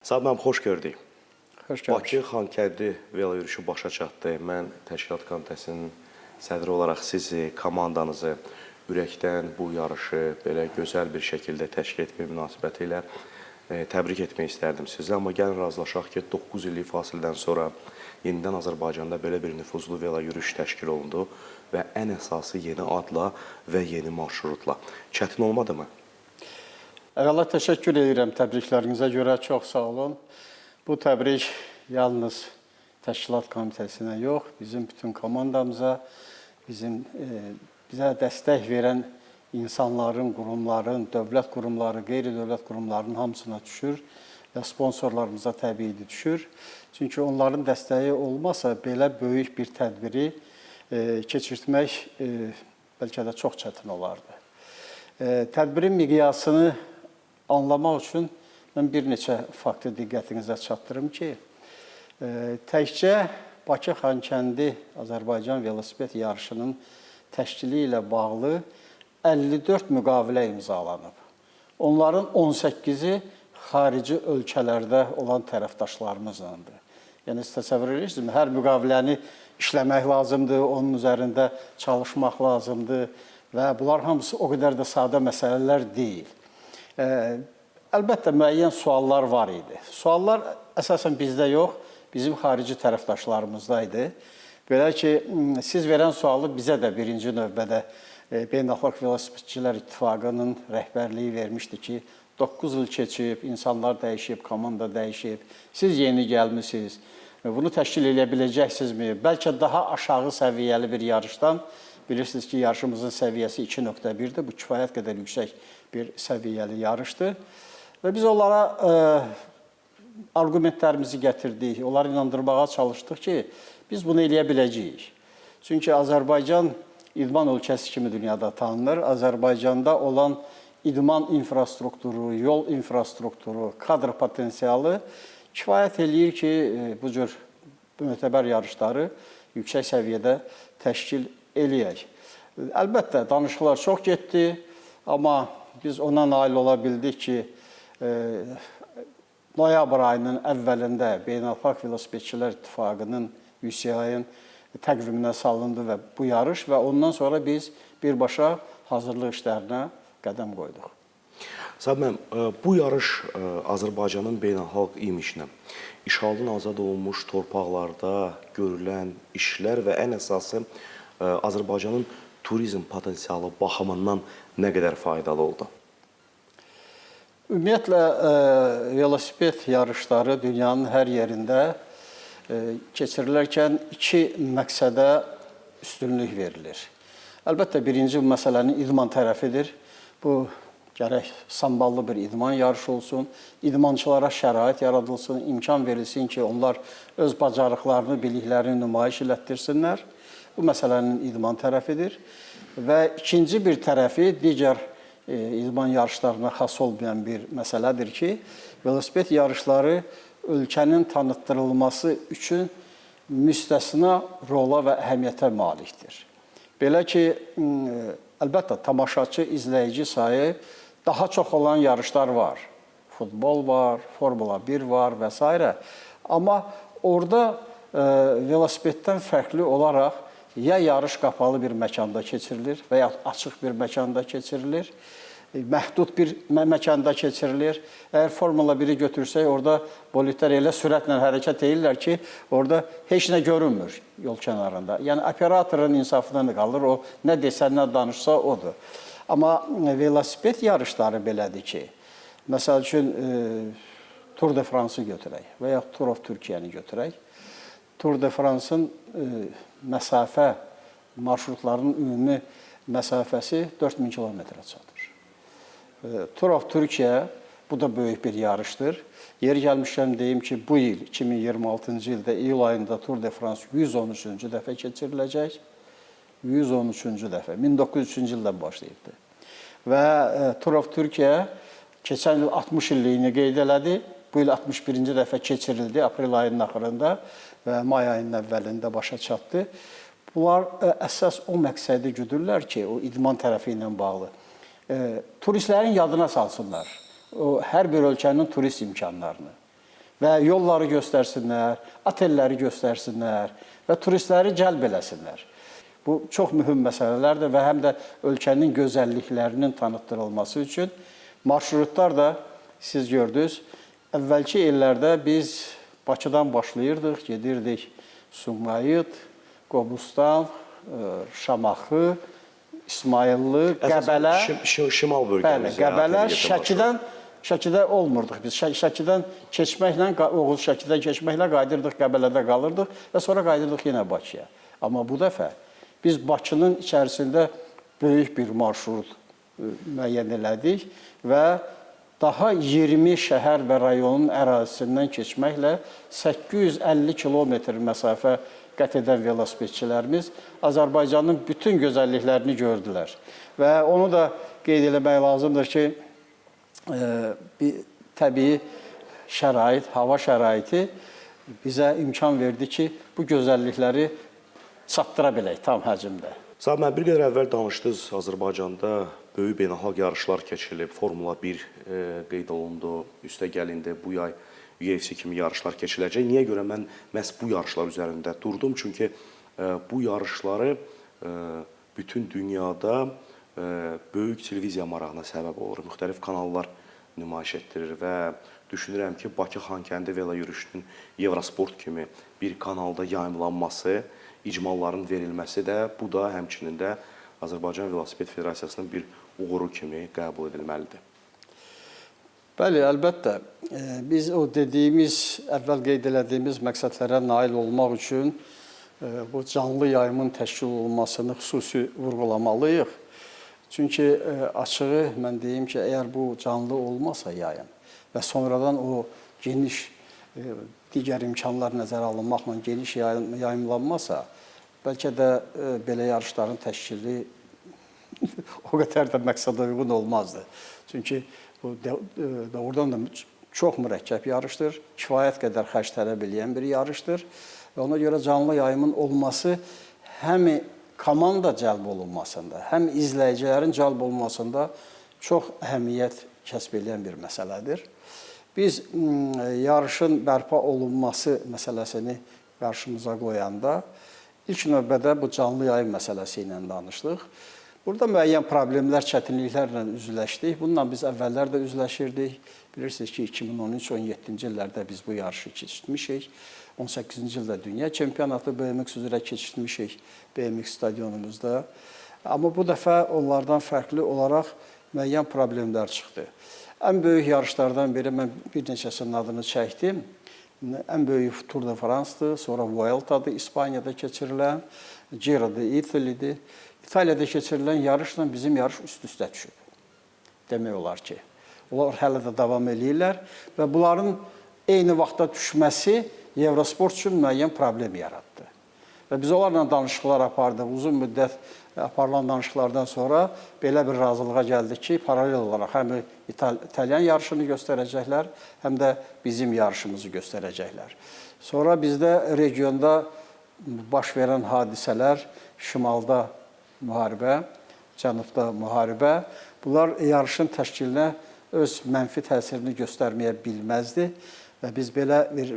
Sağ olun, xoş gördük. Xoş Bakı gəlmişik. Xankəndi velo yürüyüşü başa çatdı. Mən təşkilat komitəsinin sədri olaraq sizi, komandanızı ürəkdən bu yarışı belə gözəl bir şəkildə təşkil etmək münasibəti ilə təbrik etmək istərdim sizi. Amma gəlin razılaşaq ki, 9 illik fasilədən sonra yenidən Azərbaycanda belə bir nüfuzlu velo yürüyüş təşkil olundu və ən əsası yeni adla və yeni marşrutla. Çətin olmadı mı? Əvvəla təşəkkür edirəm təbriklərinizə görə, çox sağ olun. Bu təbrik yalnız təşkilat komitəsinə yox, bizim bütün komandamıza, bizə dəstək verən insanların, qurumların, dövlət qurumları, qeyri-dövlət qurumlarının hamısına düşür və sponsorlarımıza təbii düşür. Çünki onların dəstəyi olmasa belə böyük bir tədbiri keçirtmək bəlkə də çox çətin olardı. Tədbirin miqyasını anlamaq üçün mən bir neçə faktı diqqətinizə çatdırım ki, təkcə Bakı Xankəndi Azərbaycan velosiped yarışının təşkili ilə bağlı 54 müqavilə imzalanıb. Onların 18-i xarici ölkələrdə olan tərəfdaşlarımızlandır. Yəni, siz təsəvvür edirsiniz, hər müqaviləni işləmək lazımdır, onun üzərində çalışmaq lazımdır və bunlar hamısı o qədər də sadə məsələlər deyil. Əlbəttə, müəyyən suallar var idi. Suallar əsasən bizdə yox, bizim xarici tərəfdaşlarımızda idi. Belə ki, siz verən sualı bizə də birinci növbədə Beynəlxalq Velosipedçilər İttifaqının rəhbərliyi vermişdi ki, 9 il keçib, insanlar dəyişib, komanda dəyişib, siz yeni gəlmişsiniz, bunu təşkil edə biləcəksinizmi? Bəlkə daha aşağı səviyyəli bir yarışdan, bilirsiniz ki, yarışımızın səviyyəsi 2.1-dir, bu kifayət qədər yüksək bir səviyyəli yarışdır. Və biz onlara argumentlərimizi gətirdik, onları inandırmağa çalışdıq ki, biz bunu eləyə biləcəyik. Çünki Azərbaycan idman ölkəsi kimi dünyada tanınır. Azərbaycanda olan idman infrastrukturu, yol infrastrukturu, kadr potensialı kifayət eləyir ki, bu cür mötəbər yarışları yüksək səviyyədə təşkil eləyək. Əlbəttə, danışıqlar çox getdi, amma biz ona nail ola bildik ki, noyabr ayının əvvəlində Beynəlxalq Velosipedçilər İttifaqının UCI-ın təqviminə salındı və bu yarış və ondan sonra biz birbaşa hazırlıq işlərinə qədəm qoyduq. Sabim, bu yarış Azərbaycanın beynəlxalq imişinə, işğaldan azad olunmuş torpaqlarda görülən işlər və ən əsası Azərbaycanın turizm potensialı baxımından nə qədər faydalı oldu? Ümumiyyətlə, velosiped yarışları dünyanın hər yerində keçirilərkən iki məqsədə üstünlük verilir. Əlbəttə, birinci məsələnin idman tərəfidir. Bu, gərək samballı bir idman yarışı olsun, idmançılara şərait yaradılsın, imkan verilsin ki, onlar öz bacarıqlarını, biliklərini nümayiş elətdirsinlər. Bu məsələnin idman tərəfidir. Və ikinci bir tərəfi digər idman yarışlarına xas olmayan bir məsələdir ki, velosiped yarışları ölkənin tanıtdırılması üçün müstəsna rola və əhəmiyyətə malikdir. Belə ki, əlbəttə, tamaşaçı, izləyici sayı daha çox olan yarışlar var. Futbol var, Formula 1 var və s. Amma orada velosipeddən fərqli olaraq ya yarış qapalı bir məkanda keçirilir və ya açıq bir məkanda keçirilir, məhdud bir məkanda keçirilir. Əgər Formula 1-i götürsək, orada bolidlər elə sürətlə hərəkət edirlər ki, orada heç nə görünmür yol kənarında. Yəni, operatorun insafından qalır, o nə desə, nə danışsa odur. Amma velosiped yarışları belədir ki, məsəl üçün Tour de France-ı götürək və ya Tour of Türkiyəni götürək. Tour de France-ın məsafə, marşrutların ümumi məsafəsi 4000 kilometrə çatır. Tour of Türkiyə, bu da böyük bir yarışdır. Yeri gəlmişkən deyim ki, bu il, 2026-cı ildə iyul ayında Tour de France 113-cü dəfə keçiriləcək. 113-cü dəfə, 1903-cü ildən başlayıbdır. Və Tour of Türkiyə keçən il 60 illiyini qeyd elədi. Bu il 61-ci dəfə keçirildi aprel ayının axırında və may ayının əvvəlində başa çatdı. Bunlar əsas o məqsədi güdürlər ki, o idman tərəfi ilə bağlı. Turistlərin yadına salsınlar hər bir ölkənin turist imkanlarını. və yolları göstərsinlər, otelləri göstərsinlər və turistləri cəlb eləsinlər. Bu çox mühüm məsələlərdir və həm də ölkənin gözəlliklərinin tanıtdırılması üçün marşrutlar da siz gördünüz. Əvvəlki illərdə biz Bakıdan başlayırdıq, gedirdik Sumqayıt, Qobustan, Şamaxı, İsmayıllı, Qəbələ. Şimal bölgəmiz. Bəli, Qəbələ, Şəkidə olmurduq biz. Şəkidən keçməklə, Oğuz Şəkidən keçməklə qayıdırdıq, Qəbələdə qalırdıq və sonra qayıdırdıq yenə Bakıya. Amma bu dəfə biz Bakının içərisində böyük bir marşrut müəyyən elədik və daha 20 şəhər və rayonun ərazisindən keçməklə 850 kilometr məsafə qət edən velosipedçilərimiz Azərbaycanın bütün gözəlliklərini gördülər. Və onu da qeyd eləmək lazımdır ki, təbii şərait, hava şəraiti bizə imkan verdi ki, bu gözəllikləri çatdıra bilək tam həcmdə. Sağ mən bir qədər əvvəl danışdınız, Azərbaycanda böyük beynəlxalq yarışlar keçirilib, Formula 1 qeyd olundu, üstə gəlindi, bu yay UFC kimi yarışlar keçiləcək. Niyə görə mən məhz bu yarışlar üzərində durdum? Çünki bu yarışları bütün dünyada böyük televiziya marağına səbəb olur. Müxtəlif kanallar nümayiş etdirir və düşünürəm ki, Bakı-Xankəndi velo yürüyüşünün Eurosport kimi bir kanalda yayımlanması, icmalların verilməsi də, bu da həmçinin də Azərbaycan Velosiped Federasiyasının bir uğuru kimi qəbul edilməlidir. Bəli, əlbəttə. Biz o dediyimiz, əvvəl qeyd elədiyimiz məqsədlərə nail olmaq üçün bu canlı yayımın təşkil olunmasını xüsusi vurğulamalıyıq. Çünki açığı mən deyim ki, əgər bu canlı olmasa yayım və sonradan o geniş digər imkanlar nəzərə alınmaqla geniş yayımlanmasa, bəlkə də belə yarışların təşkili o qədər də məqsədə uyğun olmazdı. Çünki bu doğrudan da çox mürəkkəb yarışdır, kifayət qədər xərc tələb edən bir yarışdır və ona görə canlı yayımın olması həm komanda cəlb olunmasında, həm izləyicilərin cəlb olunmasında çox əhəmiyyət kəsb edən bir məsələdir. Biz yarışın bərpa olunması məsələsini qarşımıza qoyanda ilk növbədə bu canlı yayım məsələsi ilə danışdıq. Burada müəyyən problemlər, çətinliklərlə üzləşdik. Bununla biz əvvəllər də üzləşirdik. Bilirsiniz ki, 2013-17-ci illərdə biz bu yarışı keçirtmişik. 18-ci ildə dünya çempionatı BMX üzrə keçirtmişik BMX stadionumuzda. Amma bu dəfə onlardan fərqli olaraq müəyyən problemlər çıxdı. Ən böyük yarışlardan biri, mən bir neçəsinin adını çəkdim. Ən böyük Tour de France-dır, sonra Vuelta-dır, İspaniyada keçirilən, Giro-dur, İtali'dir. İtaliyada keçirilən yarışla bizim yarış üst-üstə düşüb. Demək olar ki, onlar hələ də davam edirlər və bunların eyni vaxtda düşməsi Eurosport üçün müəyyən problem yaratdı. Və biz onlarla danışıqlar apardıq. Uzun müddət aparılan danışıqlardan sonra belə bir razılığa gəldik ki, paralel olaraq həm İtalyan yarışını göstərəcəklər, həm də bizim yarışımızı göstərəcəklər. Sonra bizdə regionda baş verən hadisələr, şimalda müharibə, cənubda müharibə, bunlar yarışın təşkilinə öz mənfi təsirini göstərməyə bilməzdi və biz belə bir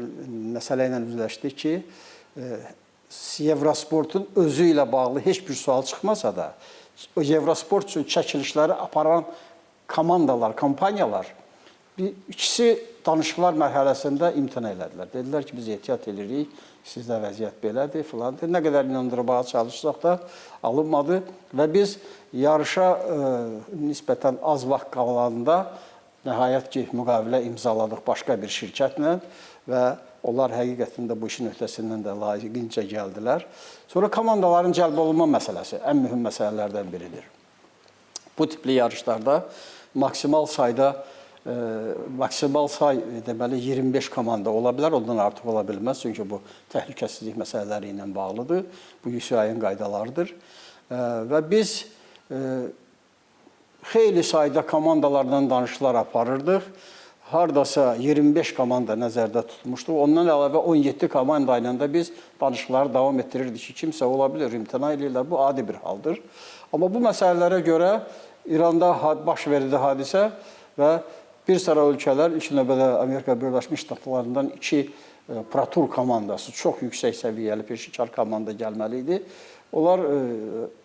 məsələ ilə üzləşdik ki, Eurosportun özü ilə bağlı heç bir sual çıxmasa da, o Eurosport üçün çəkilişləri aparan komandalar, kompaniyalar, ikisi danışıqlar mərhələsində imtina elədilər. Dedilər ki, biz ehtiyat edirik, sizdə vəziyyət belədir, filandır. Nə qədər inandırmağa çalışsaq da alınmadı və biz yarışa nisbətən az vaxt qalanında nəhayət ki, müqavilə imzaladıq başqa bir şirkətlə və onlar həqiqətən də bu işin öhdəsindən də layiqincə gəldilər. Sonra komandaların cəlb olunma məsələsi ən mühüm məsələlərdən biridir. Bu tipli yarışlarda maksimal say deməli 25 komanda ola bilər, ondan artıq ola bilməz. Çünki bu təhlükəsizlik məsələləri ilə bağlıdır. Bu UCI-nin qaydalarıdır. Və biz xeyli sayda komandalardan danışıqlar aparırdıq. Hardasa 25 komanda nəzərdə tutmuşduq. Ondan əlavə 17 komanda ilə də biz danışıqları davam etdirirdik ki, kimsə ola bilər, imtina edirlər. Bu adi bir haldır. Amma bu məsələlərə görə İranda baş verdi hadisə və bir sıra ölkələr, ilk növbədə Amerika Birləşmiş Ştatlarından 2 Pro Tour komandası, çox yüksək səviyyəli peşəkar komanda gəlməli idi. Onlar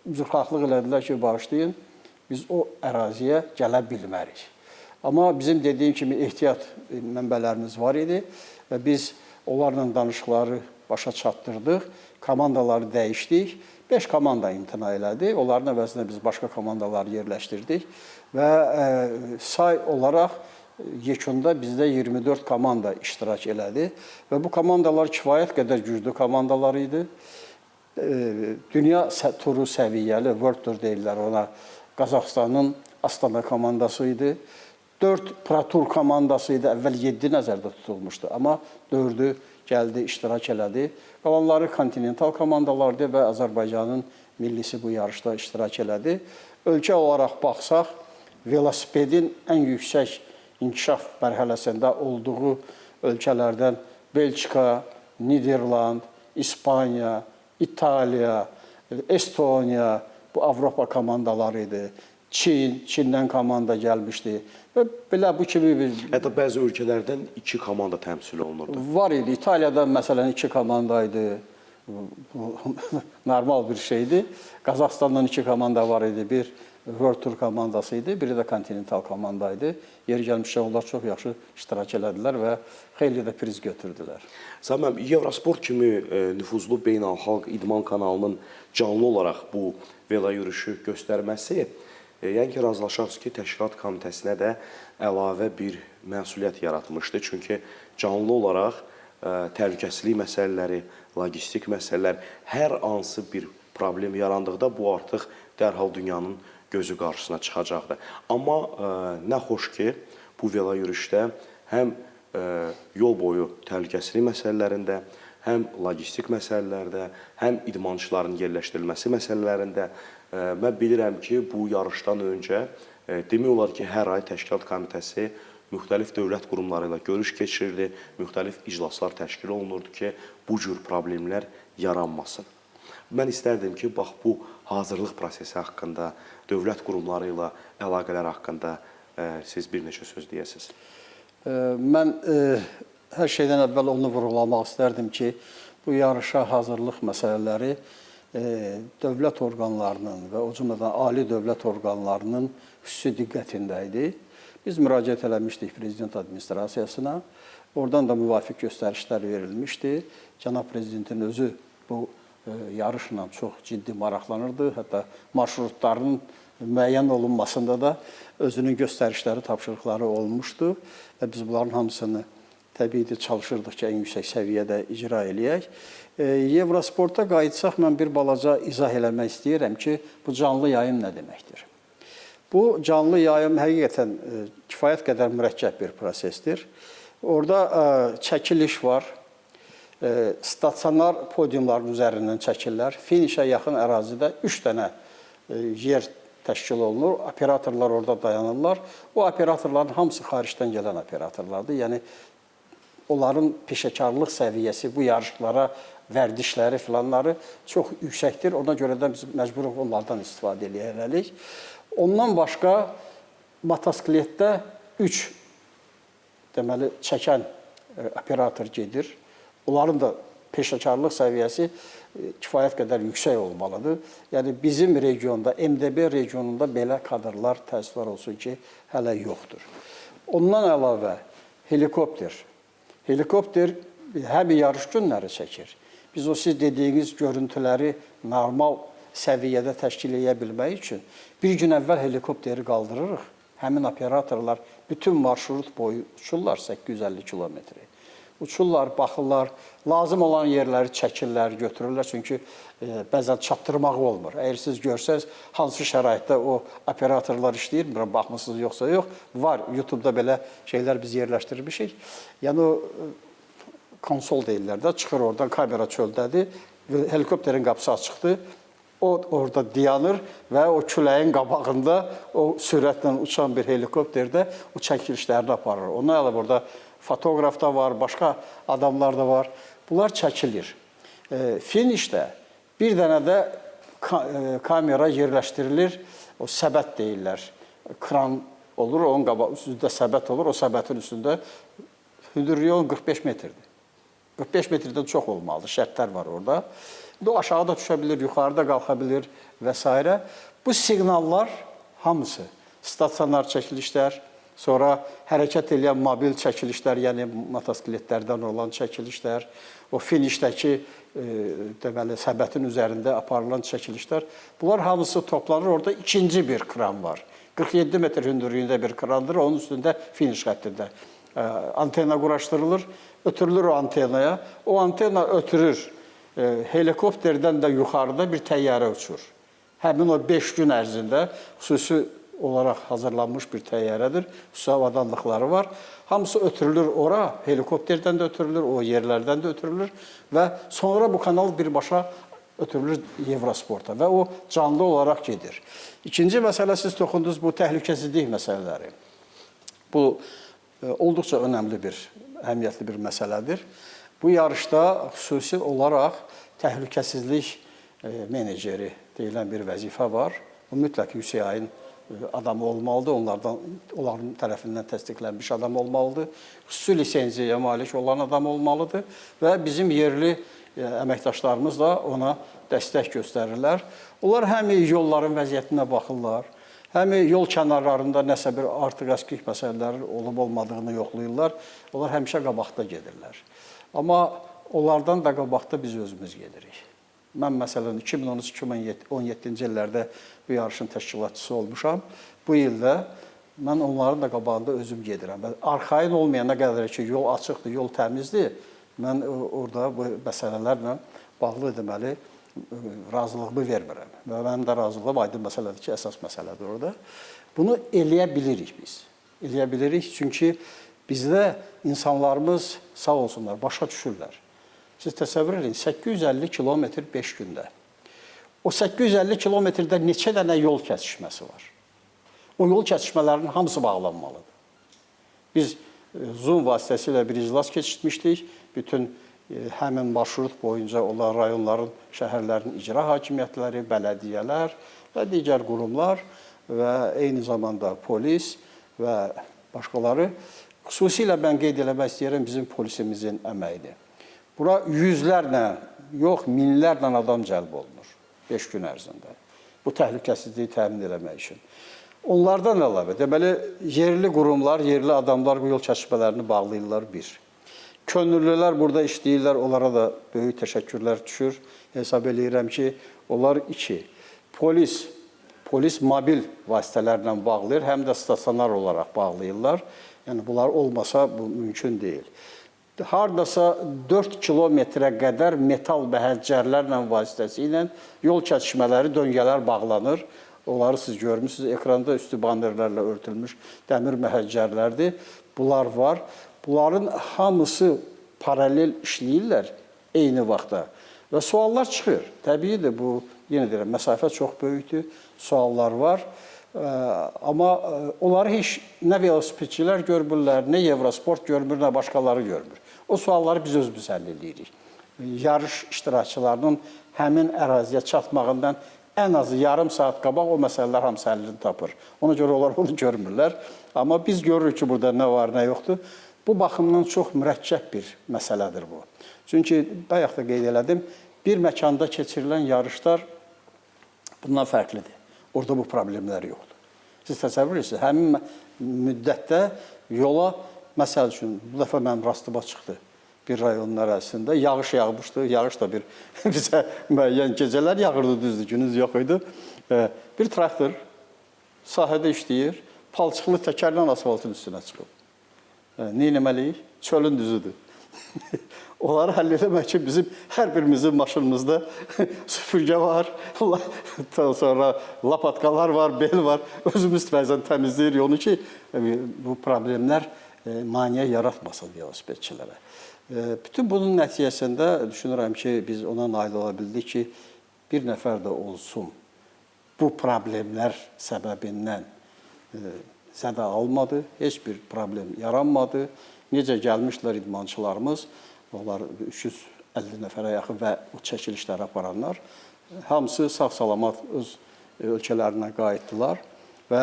üzrxahlıq elədilər ki, bağışlayın, biz o əraziyə gələ bilmərik. Amma bizim dediyim kimi ehtiyat mənbələrimiz var idi və biz onlarla danışıqları başa çatdırdıq, komandaları dəyişdik. 5 komanda imtina elədi. Onların əvəzində biz başqa komandaları yerləşdirdik və say olaraq yekunda bizdə 24 komanda iştirak elədi və bu komandalar kifayət qədər güclü komandalar idi. Dünya turu səviyyəli, World Tour deyirlər ona, Qazaxıstanın Astana komandası idi. 4 Pro Tour komandası idi, əvvəl 7 nəzərdə tutulmuşdu, amma 4-ü gəldi, iştirak elədi. Qalanları kontinental komandalardı və Azərbaycanın millisi bu yarışda iştirak elədi. Ölkə olaraq baxsaq, velosipedin ən yüksək inkişaf mərhələsində olduğu ölkələrdən Belçika, Niderland, İspaniya, İtaliya, Estoniya, bu Avropa komandaları idi. Çindən komanda gəlmişdi. Və belə bu kimi bir... Hətta bəzi ölkələrdən 2 komanda təmsil olunurdu. Var idi. İtaliyada məsələn 2 komanda idi. Bu normal bir şeydi. Qazaxıstandan 2 komanda var idi. Bir World Tour komandası idi, biri də kontinental komanda idi. Yeri gəlmişsə onlar çox yaxşı iştirak elədilər və xeyli də priz götürdülər. Səməm, Evrosport kimi nüfuzlu beynəlxalq idman kanalının canlı olaraq bu velo yürüyüşü göstərməsi, yəni ki, razılaşarız ki, təşkilat komitəsinə də əlavə bir məsuliyyət yaratmışdı. Çünki canlı olaraq təhlükəsizlik məsələləri, logistik məsələlər, hər hansı bir problem yarandıqda bu artıq dərhal dünyanın gözü qarşısına çıxacaqdı. Amma nə xoş ki, bu velo yürüyüşdə həm yol boyu təhlükəsizlik məsələlərində, həm logistik məsələlərdə, həm idmançıların yerləşdirilməsi məsələlərində mən bilirəm ki, bu yarışdan öncə demək olar ki, hər ay təşkilat komitəsi müxtəlif dövlət qurumları ilə görüş keçirirdi, müxtəlif iclaslar təşkil olunurdu ki, bu cür problemlər yaranmasın. Mən istərdim ki, bax bu hazırlıq prosesi haqqında, dövlət qurumları ilə əlaqələr haqqında siz bir neçə söz deyəsiniz. Mən hər şeydən əvvəl onu vurğulamaq istərdim ki, bu yarışa hazırlıq məsələləri dövlət orqanlarının və o cümlədən ali dövlət orqanlarının xüsusi diqqətində idi. Biz müraciət eləmişdik Prezident Administrasiyasına. Oradan da müvafiq göstərişlər verilmişdi. Cənab Prezidentin özü bu yarışla çox ciddi maraqlanırdı. Hətta marşrutların müəyyən olunmasında da özünün göstərişləri, tapşırıqları olmuşdu. Və biz bunların hamısını təbii çalışırdıq ki, ən yüksək səviyyədə icra eləyək. Evrosporta qayıtsaq, mən bir balaca izah eləmək istəyirəm ki, bu canlı yayım nə deməkdir? Bu canlı yayım həqiqətən kifayət qədər mürəkkəb bir prosesdir. Orada çəkiliş var. Stasionar podiumların üzərindən çəkirlər. Finişə yaxın ərazidə 3 dənə yer təşkil olunur. Operatorlar orada dayanırlar. O operatorların hamısı xaricdən gələn operatorlardır. Yəni, onların peşəkarlıq səviyyəsi, bu yarışlara vərdişləri filanları çox yüksəkdir. Ona görə də biz məcburuq onlardan istifadə eləyək. Ondan başqa motosikletdə 3 deməli çəkən operator gedir. Onların da peşəkarlıq səviyyəsi kifayət qədər yüksək olmalıdır. Yəni bizim regionda, MDB regionunda belə kadrlar, təəssüflər olsun ki, hələ yoxdur. Ondan əlavə helikopter. Helikopter həmin yarış günləri çəkir. Biz o siz dediyiniz görüntüləri normal səviyyədə təşkil edə bilmək üçün bir gün əvvəl helikopteri qaldırırıq. Həmin operatorlar bütün marşrut boyu uçurlar 850 kilometri. Uçurlar, baxırlar, lazım olan yerləri çəkirlər, götürürlər. Çünki bəzən çatdırmağı olmur. Əgər siz görsəz, hansı şəraitdə o operatorlar işləyir, baxmısınız yoxsa yox, var. YouTube-da belə şeylər biz yerləşdirmişik. Yəni o konsol deyirlər də, çıxır oradan, kamera çöldədir, helikopterin qapısı açıqdır. O orada dayanır və o küləyin qabağında o sürətlə uçan bir helikopterdə o çəkilişlərini aparır. Ona əlavə orada fotoqraf da var, başqa adamlar da var. Bunlar çəkilir. Finişdə bir dənə də kamera yerləşdirilir. O səbət deyirlər. Kran olur, onun üstündə səbət olur, o səbətin üstündə hündürlüyü 45 metrdir. 45 metrdən çox olmalıdır, şərtlər var orada. İndi o aşağı da düşə bilir, yuxarıda qalxa bilir və s. Bu siqnallar hamısı stasionar çəkilişlər, sonra hərəkət edən mobil çəkilişlər, yəni motosikletlərdən olan çəkilişlər, o finişdəki deməli səbətin üzərində aparılan çəkilişlər, bunlar hamısı toplanır. Orada ikinci bir kran var. 47 metr hündürlüyündə bir krandır, onun üstündə finiş xəttində antena quraşdırılır, ötürülür o antenaya. O antena ötürür, helikopterdən də yuxarıda bir təyyarə uçur. Həmin o 5 gün ərzində xüsusi olaraq hazırlanmış bir təyyarədir, xüsusi avadanlıqları var. Hamısı ötürülür ora, helikopterdən də ötürülür, o yerlərdən də ötürülür və sonra bu kanal birbaşa ötürülür Evrosporta və o canlı olaraq gedir. İkinci məsələ, siz toxundunuz bu təhlükəsizlik məsələləri. Bu olduqca önəmli bir, əhəmiyyətli bir məsələdir. Bu yarışda xüsusi olaraq təhlükəsizlik meneceri deyilən bir vəzifə var. Bu mütləq UCI-in adamı olmalıdır, onların tərəfindən təsdiqlənmiş adam olmalıdır. Xüsusi lisenziyaya malik olan adam olmalıdır və bizim yerli əməkdaşlarımız da ona dəstək göstərirlər. Onlar həm yolların vəziyyətinə baxırlar, həm yol kənarlarında nəsə bir artıq-əskik məsələləri olub-olmadığını yoxlayırlar. Onlar həmişə qabaqda gedirlər. Amma onlardan da qabaqda biz özümüz gedirik. Mən məsələn 2013-2017-ci illərdə bu yarışın təşkilatçısı olmuşam. Bu ildə mən onların da qabağında özüm gedirəm. Arxayın olmayana qədər ki, yol açıqdır, yol təmizdir, mən orada bu məsələlərlə bağlı deməli razılığımı vermirəm. Və mənim də razılığım aydın məsələdir ki, əsas məsələdir orada. Bunu eləyə bilirik biz. Eləyə bilirik çünki bizdə insanlarımız sağ olsunlar, başa düşürlər. Siz təsəvvür edin, 850 kilometr 5 gündə. O 850 kilometrdə neçə dənə yol kəsişməsi var? O yol kəsişmələrinin hamısı bağlanmalıdır. Biz Zoom vasitəsilə bir iclas keçirmişdik. Bütün həmin marşrut boyunca olan rayonların, şəhərlərin icra hakimiyyətləri, bələdiyyələr və digər qurumlar və eyni zamanda polis və başqaları. Xüsusilə mən qeyd eləmək istəyirəm bizim polisimizin əməyidir. Bura yüzlərlə, yox minlərlə adam cəlb olunur 5 gün ərzində. Bu təhlükəsizliyi təmin eləmək üçün. Onlardan əlavə, deməli, yerli qurumlar, yerli adamlar bu yol kəsişmələrini bağlayırlar bir. Könüllülər burada işləyirlər, onlara da böyük təşəkkürlər düşür. Hesab eləyirəm ki, onlar iki. Polis mobil vasitələrlə bağlayır, həm də stasionar olaraq bağlayırlar. Yəni, bunlar olmasa bu mümkün deyil. Hardasa 4 kilometrə qədər metal bəhəccərlərlə vasitəsilə yol kəsişmələri, döngələr bağlanır. Onları siz görmüsünüz, ekranda üstü bannerlərlə örtülmüş dəmir məhəccərlərdir. Bunlar var. Bunların hamısı paralel işləyirlər eyni vaxtda. Və suallar çıxır. Təbiidir, bu, yenə deyirəm, məsafə çox böyükdür, suallar var. Amma onları heç nə velosipedçilər görmürlər, nə Evrosport görmür, nə başqaları görmür. O sualları biz özümüz həll edirik. Yarış iştirakçılarının həmin əraziyə çatmağından ən azı yarım saat qabaq o məsələlər hamısı həllini tapır. Ona görə onlar onu görmürlər. Amma biz görürük ki, burada nə var, nə yoxdur. Bu baxımdan çox mürəkkəb bir məsələdir bu. Çünki bayaq da qeyd elədim, bir məkanda keçirilən yarışlar bundan fərqlidir. Orada bu problemlər yoxdur. Siz təsəvvür edirsiniz, həmin müddətdə yola, məsəl üçün, bu dəfə mənim rastıma çıxdı bir rayonun ərazisində. Yağış yağmışdı, yağış da bizə müəyyən gecələr yağırdı, düzdür, günüz yox idi. Bir traktor sahədə işləyir, palçıqlı təkərlə asfaltın üstünə çıxıb. Nə eləməliyik? Çölün düzüdür. Onları həll eləmək üçün bizim hər birimizin maşınımızda süpürgə var, sonra lapatkalar var, bel var. Özümüz bəzən təmizləyirik onu ki, bu problemlər maneə yaratmasın velosipedçilərə. Bütün bunun nəticəsində düşünürəm ki, biz ona nail ola bildik ki, bir nəfər də olsun bu problemlər səbəbindən zədə almadı, heç bir problem yaranmadı. Necə gəlmişlər idmançılarımız, onlar 350 nəfərə yaxın və o çəkilişləri aparanlar, hamısı sağ-salamat öz ölkələrinə qayıtdılar Və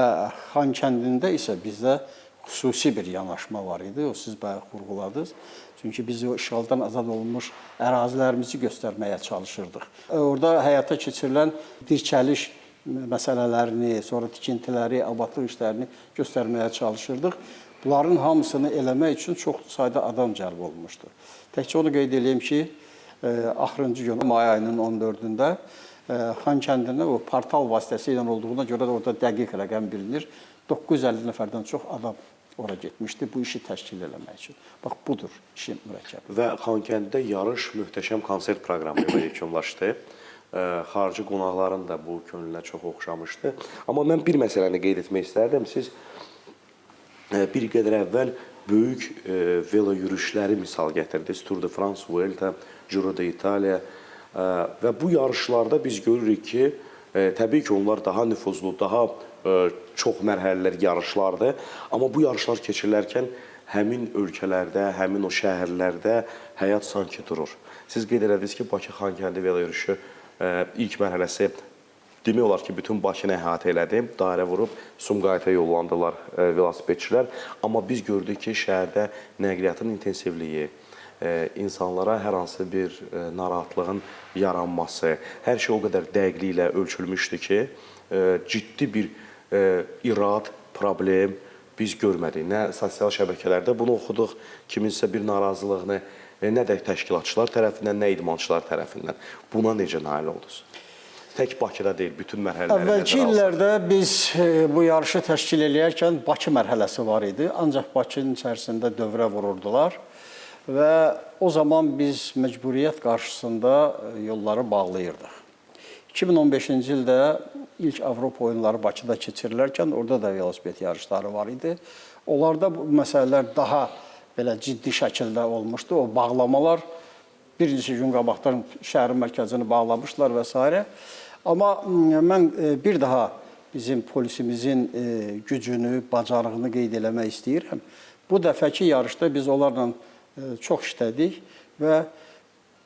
Xankəndində isə bizdə xüsusi bir yanaşma var idi. O siz bayaq vurğuladınız. Çünki biz o işğaldan azad olunmuş ərazilərimizi göstərməyə çalışırdıq. Orada həyata keçirilən dirçəliş məsələlərini, sonra tikintiləri, abadlıq işlərini göstərməyə çalışırdıq. Bunların hamısını eləmək üçün çox sayda adam cəlb olmuşdu. Təkcə onu qeyd edeyim ki, axırıncı gün may ayının 14-də Xankəndində o portal vasitəsilə olduğuna görə də orada dəqiq rəqəm bilinir. 950 nəfərdən çox adam ora getmişdi bu işi təşkil eləmək üçün. Bax, budur işin mürəkkəbi. Və Xankəndidə yarış möhtəşəm konsert proqramı ilə yekunlaşdı. Xarici qonaqların da bu könlünə çox oxşamışdı. Amma mən bir məsələni qeyd etmək istərdim. Siz bir qədər əvvəl böyük velo yürüşləri misal gətirdiniz. Tour de France, Vuelta, Giro d'Italia və bu yarışlarda biz görürük ki, təbii ki, onlar daha nüfuzlu, daha çox mərhələlər yarışlardır. Amma bu yarışlar keçirilərkən həmin ölkələrdə, həmin o şəhərlərdə həyat sanki durur. Siz qeyd elədiniz ki, Bakı-Xankəndi velo yürüşü ilk mərhələsi demək olar ki, bütün Bakını əhatə elədi, dairə vurub Sumqayıta yollandılar velosipedçilər. Amma biz gördük ki, şəhərdə nəqliyyatın intensivliyi, insanlara hər hansı bir narahatlığın yaranması, hər şey o qədər dəqiqliklə ölçülmüşdü ki, ciddi bir irad, problem biz görmədik. Nə sosial şəbəkələrdə bunu oxuduq, kiminsə bir narazılığını, nə də təşkilatçılar tərəfindən, nə idmançılar tərəfindən. Buna necə nail oldunuz? Tək Bakıda deyil, bütün mərhələləri əvvəlki illərdə biz bu yarışı təşkil edərkən Bakı mərhələsi var idi. Ancaq Bakının içərisində dövrə vururdular. Və o zaman biz məcburiyyət qarşısında yolları bağlayırdıq. 2015-ci ildə ilk Avropa oyunları Bakıda keçirilərkən orada da velosiped yarışları var idi. Onlarda bu məsələlər daha belə ciddi şəkildə olmuşdu. O bağlamalar bir neçə gün qabaqdan şəhərin mərkəzini bağlamışlar və s. Amma mən bir daha bizim polisimizin gücünü, bacarığını qeyd eləmək istəyirəm. Bu dəfəki yarışda biz onlarla çox işlədik və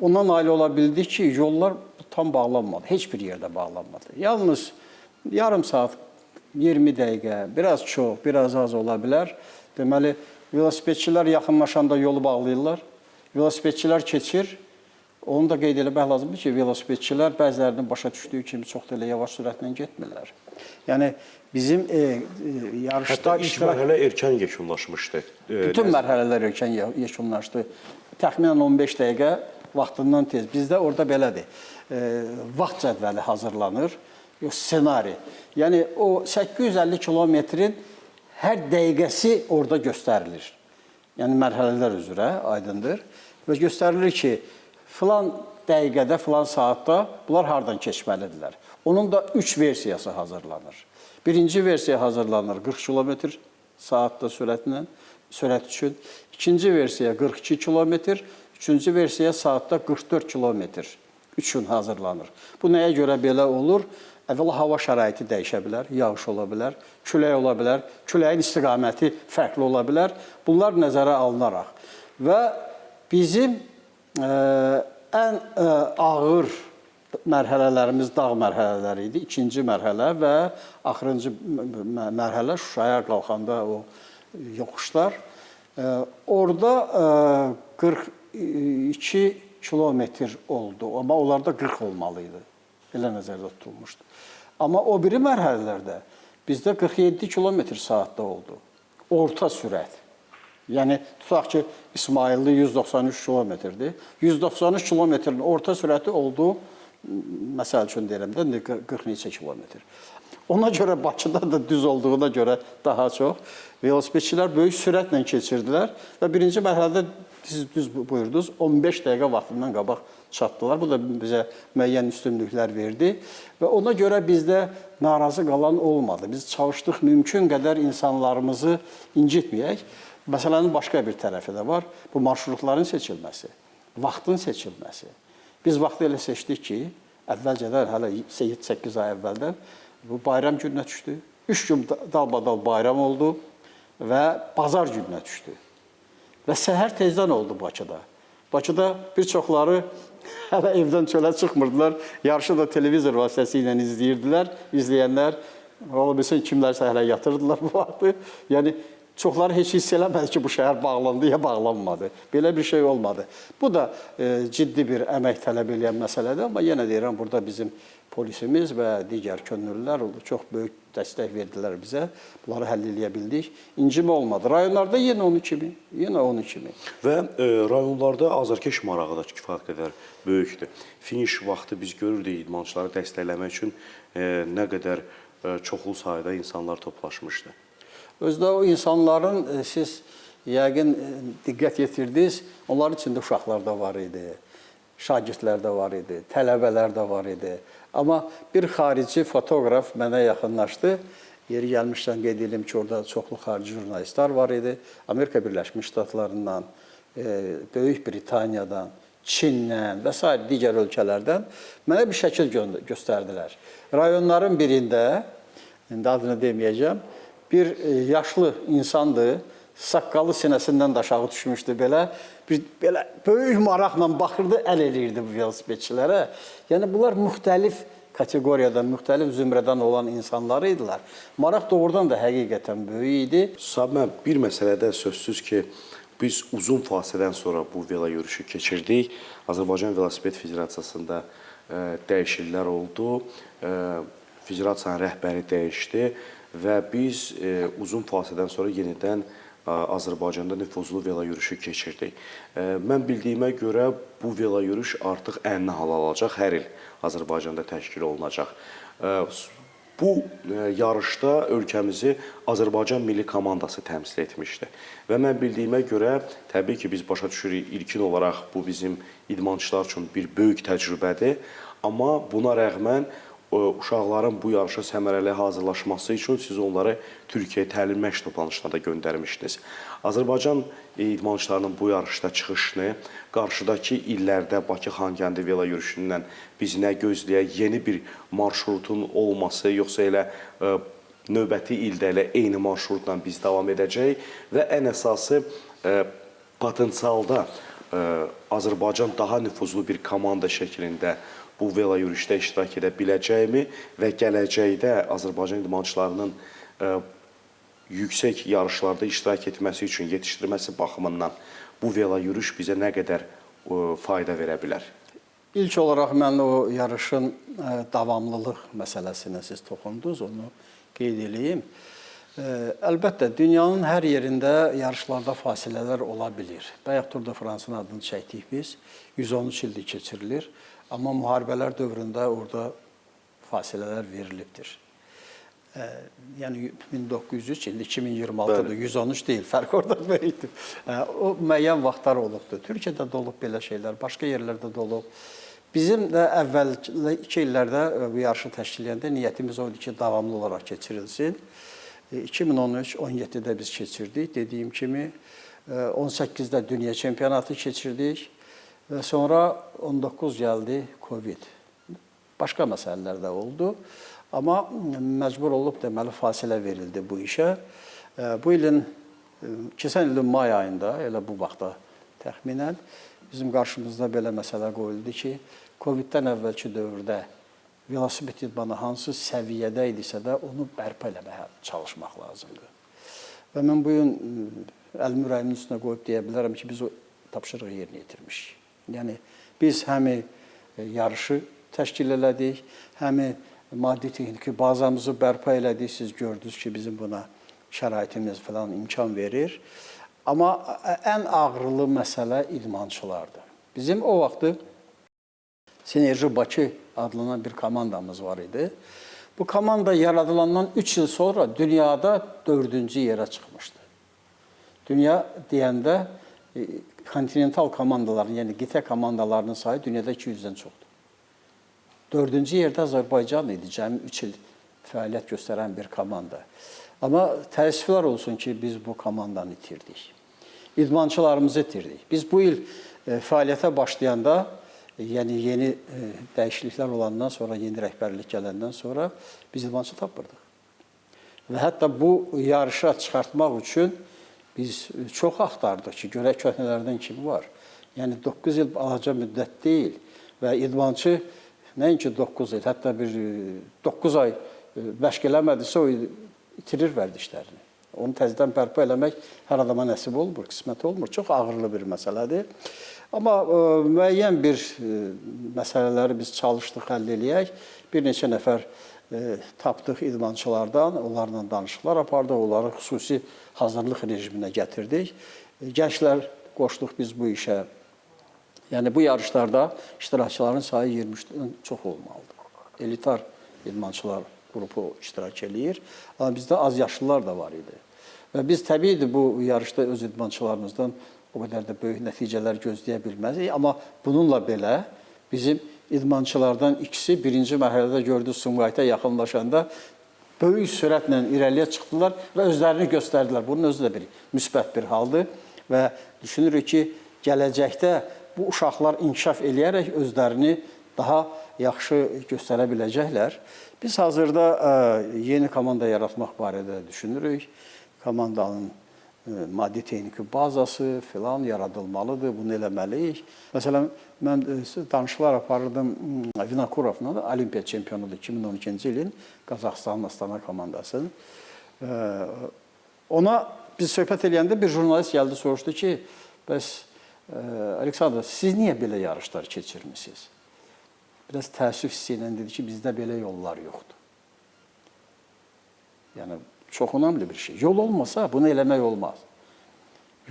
ondan nail ola bildik ki, yollar tam bağlanmadı, heç bir yerdə bağlanmadı. Yalnız yarım saat, 20 dəqiqə, biraz çox, biraz az ola bilər. Deməli, velosipedçilər yaxınlaşanda yolu bağlayırlar, velosipedçilər keçir. Onu da qeyd eləmək lazımdır ki, velosipedçilər bəzilərinin başa düşdüyü kimi çox da elə yavaş sürətlə getmirlər. Yəni, bizim yarışda... Hətta ilk mərhələ erkən yekunlaşmışdı. Bütün mərhələlər erkən yekunlaşdı. Təxminən 15 dəqiqə vaxtından tez. Bizdə orada belədir. Vaxt cədvəli hazırlanır, ssenari. Yəni, o 850 kilometrin hər dəqiqəsi orada göstərilir. Yəni, mərhələlər üzrə aydındır. Və göstərilir ki, filan dəqiqədə, filan saatda bunlar hardan keçməlidirlər. Onun da 3 versiyası hazırlanır. Birinci versiya hazırlanır 40 km saatda sürət üçün. İkinci versiya 42 km, üçüncü versiya saatda 44 km üçün hazırlanır. Bu nəyə görə belə olur? Əvvəla hava şəraiti dəyişə bilər, yağış ola bilər, külək ola bilər, küləyin istiqaməti fərqli ola bilər. Bunlar nəzərə alınaraq və bizim ən ağır mərhələlərimiz dağ mərhələləri idi. İkinci mərhələ və axırıncı mərhələ Şuşaya qalxanda o yoxuşlar. Orada 42 kilometr oldu. Amma onlarda 40 olmalıydı. Elə nəzərdə tutulmuşdu. Amma o biri mərhələlərdə bizdə 47 kilometr saatda oldu. Orta sürət. Yəni, tutaq ki, İsmailli 193 kilometrdir. 193 kilometrin orta sürəti oldu, məsəl üçün deyirəm də, 40 neçə kilometr. Ona görə Bakıda da düz olduğuna görə daha çox velosipedçilər böyük sürətlə keçirdilər və birinci mərhələdə siz düz buyurdunuz, 15 dəqiqə vaxtından qabaq çatdılar. Bu da bizə müəyyən üstünlüklər verdi və ona görə bizdə narazı qalan olmadı. Biz çalışdıq mümkün qədər insanlarımızı incitməyək. Məsələnin başqa bir tərəfi də var. Bu marşrutların seçilməsi, vaxtın seçilməsi. Biz vaxtı elə seçdik ki, əvvəlcədən, hələ 7-8 ay əvvəldən bu bayram gününə düşdü. 3 gün dalbadal bayram oldu və bazar gününə düşdü. Və səhər tezdən oldu Bakıda. Bakıda bir çoxları hələ evdən çölə çıxmırdılar. Yarışı da televizor vasitəsilə izləyirdilər. İzləyənlər Ola bilsin kimlərsə hələ yatırdılar bu vaxtı. Yəni çoxları heç hiss eləmədi ki, bu şəhər bağlandı ya bağlanmadı. Belə bir şey olmadı. Bu da ciddi bir əmək tələb edən məsələdir, amma yenə deyirəm, burada bizim polisimiz və digər könüllülər çox böyük dəstək verdilər bizə. Bunları həll edə bildik. İncimə olmadı. Rayonlarda yenə onun kimi, yenə onun kimi. Və rayonlarda azarkeş marağı da kifayət qədər böyükdür. Finiş vaxtı biz görürdük idmançıları dəstəkləmək üçün nə qədər çoxlu sayda insanlar toplaşmışdı. Özdə o insanların siz yəqin diqqət yetirdiniz, onların içində uşaqlar da var idi, şagirdlər də var idi, tələbələr də var idi. Amma bir xarici fotoqraf mənə yaxınlaşdı. Yeri gəlmişdən qeyd edim ki, orada çoxlu xarici jurnalistlər var idi. Amerika Birləşmiş Ştatlarından, Böyük Britaniyadan, Çindən və s. digər ölkələrdən mənə bir şəkil göstərdilər. Rayonların birində, indi adını deməyəcəm, bir yaşlı insandır, saqqalı sinəsindən də aşağı düşmüşdü belə böyük maraqla baxırdı, əl eləyirdi bu velosipedçilərə. Yəni bunlar müxtəlif kateqoriyadan, müxtəlif zümrədən olan insanlar idilər. Maraq doğrudan da həqiqətən böyük idi. Sabah bir məsələdə sözsüz ki, biz uzun fasilədən sonra bu velo yürüyüşü keçirdik. Azərbaycan Velosiped Federasiyasında dəyişikliklər oldu. Federasiyanın rəhbəri dəyişdi və biz uzun fasilədən sonra yenidən Azərbaycanda nüfuzlu velo yürüyüşü keçirdik. Mən bildiyimə görə bu velo yürüyüş artıq ənni hal alacaq, hər il Azərbaycanda təşkil olunacaq. Bu yarışda ölkəmizi Azərbaycan milli komandası təmsil etmişdi. Və mən bildiyimə görə, təbii ki, biz başa düşürük, ilkin olaraq bu bizim idmançılar üçün bir böyük təcrübədir. Amma buna rəğmən uşaqların bu yarışa səmərəli hazırlaşması üçün siz onları Türkiyə təlim məşq toplanışına da göndərmişdiniz. Azərbaycan idmançılarının bu yarışda çıxışını qarşıdakı illərdə Bakı-Xankəndi velo yürüyüşündən biz nə gözləyək, yeni bir marşrutun olması, yoxsa elə növbəti ildə elə eyni marşrutla biz davam edəcəyik və ən əsası potensialda Azərbaycan daha nüfuzlu bir komanda şəklində bu velo yürüyüşdə iştirak edə biləcəyimi və gələcəkdə Azərbaycan idmançılarının yüksək yarışlarda iştirak etməsi üçün yetişdirməsi baxımından bu velo yürüyüş bizə nə qədər fayda verə bilər? İlk olaraq mən o yarışın davamlılıq məsələsinə siz toxundunuz, onu qeyd edeyim. Əlbəttə, dünyanın hər yerində yarışlarda fasilələr ola bilir. Bayaq Tour de France-ın adını çəkdik biz, 113 ildir keçirilir. Amma müharibələr dövründə orada fasilələr verilibdir. Yəni 1903 ildə 2026-dır, 113 deyil, fərq orada böyükdür. O müəyyən vaxtlar olubdur. Türkiyədə də olub belə şeylər, başqa yerlərdə də olub. Bizim də əvvəl 2 illərdə bu yarışı təşkil edəndə niyyətimiz o idi ki, davamlı olaraq keçirilsin. 2013-17-də biz keçirdik, dediyim kimi 18-də dünya çempionatı keçirdik. Və sonra 19 gəldi Covid. Başqa məsələlər də oldu. Amma məcbur olub deməli fasilə verildi bu işə. Bu ilin, keçən ilin may ayında, elə bu vaxtda təxminən, bizim qarşımızda belə məsələ qoyuldu ki, Covid-dən əvvəlki dövrdə velosiped idmanı hansı səviyyədə idisə də onu bərpa eləməyə çalışmaq lazımdır. Və mən bu gün əlimi ürəyimin üstünə qoyub deyə bilərəm ki, biz o tapşırığı yerinə yetirmişik. Yəni, biz həmi yarışı təşkil elədik, həmi maddi texniki bazamızı bərpa elədik. Siz gördünüz ki, bizim buna şəraitimiz falan imkan verir. Amma ən ağrılı məsələ idmançılardır. Bizim o vaxtı Sinerji Bakı adlanan bir komandamız var idi. Bu komanda yaradılandan 3 il sonra dünyada 4-cü yerə çıxmışdı. Dünya deyəndə kontinental komandaların, yəni qitə komandalarının sayı dünyada 200-dən çoxdur. 4-cü yerdə Azərbaycan idi, cəmi 3 il fəaliyyət göstərən bir komanda. Amma təəssüflər olsun ki, biz bu komandanı itirdik. İdmançılarımızı itirdik. Biz bu il fəaliyyətə başlayanda, yəni yeni dəyişikliklər olandan sonra, yeni rəhbərlik gələndən sonra biz idmançı tapırdıq. Və hətta bu yarışa çıxartmaq üçün biz çox axtardıq ki, görək köhnələrdən kimi var. Yəni 9 il alaca müddət deyil və idmançı nəinki 9 il, hətta bir 9 ay məşq eləmədisə o itirir vərdişlərini. Onu təzədən bərpa eləmək hər adama nəsib olmur, qismət olmur. Çox ağırlı bir məsələdir. Amma müəyyən bir məsələləri biz çalışdıq, həll eləyək. Bir neçə nəfər tapdıq idmançılardan, onlarla danışıqlar apardıq, onları xüsusi hazırlıq rejiminə gətirdik. Gənclər qoşduq biz bu işə. Yəni bu yarışlarda iştirakçıların sayı 23-dən çox olmalıdır. Elitar idmançılar qrupu iştirak eləyir. Amma bizdə az yaşlılar da var idi. Və biz təbii bu yarışda öz idmançılarımızdan o qədər də böyük nəticələr gözləyə bilməzik. Amma bununla belə bizim idmançılardan ikisi birinci mərhələdə gördü Sumqayıta yaxınlaşanda böyük sürətlə irəliyə çıxdılar və özlərini göstərdilər. Bunun özü də bir müsbət bir haldır və düşünürük ki, gələcəkdə bu uşaqlar inkişaf eləyərək özlərini daha yaxşı göstərə biləcəklər. Biz hazırda yeni komanda yaratmaq barədə düşünürük. Komandanın maddi texniki bazası filan yaradılmalıdır, bunu eləməliyik. Məsələn, mən danışıqlar aparırdım Vinokurovla, Olimpiya çempiyonudur 2012-ci ilin Qazaxıstanın Astana komandasının. Ona biz söhbət eləyəndə bir jurnalist gəldi, soruşdu ki, bəs Aleksandr, siz niyə belə yarışlar keçirmişsiniz? Biraz təəssüf hissi ilə dedi ki, bizdə belə yollar yoxdur. Yəni, çox önəmli bir şey. Yol olmasa bunu eləmək olmaz.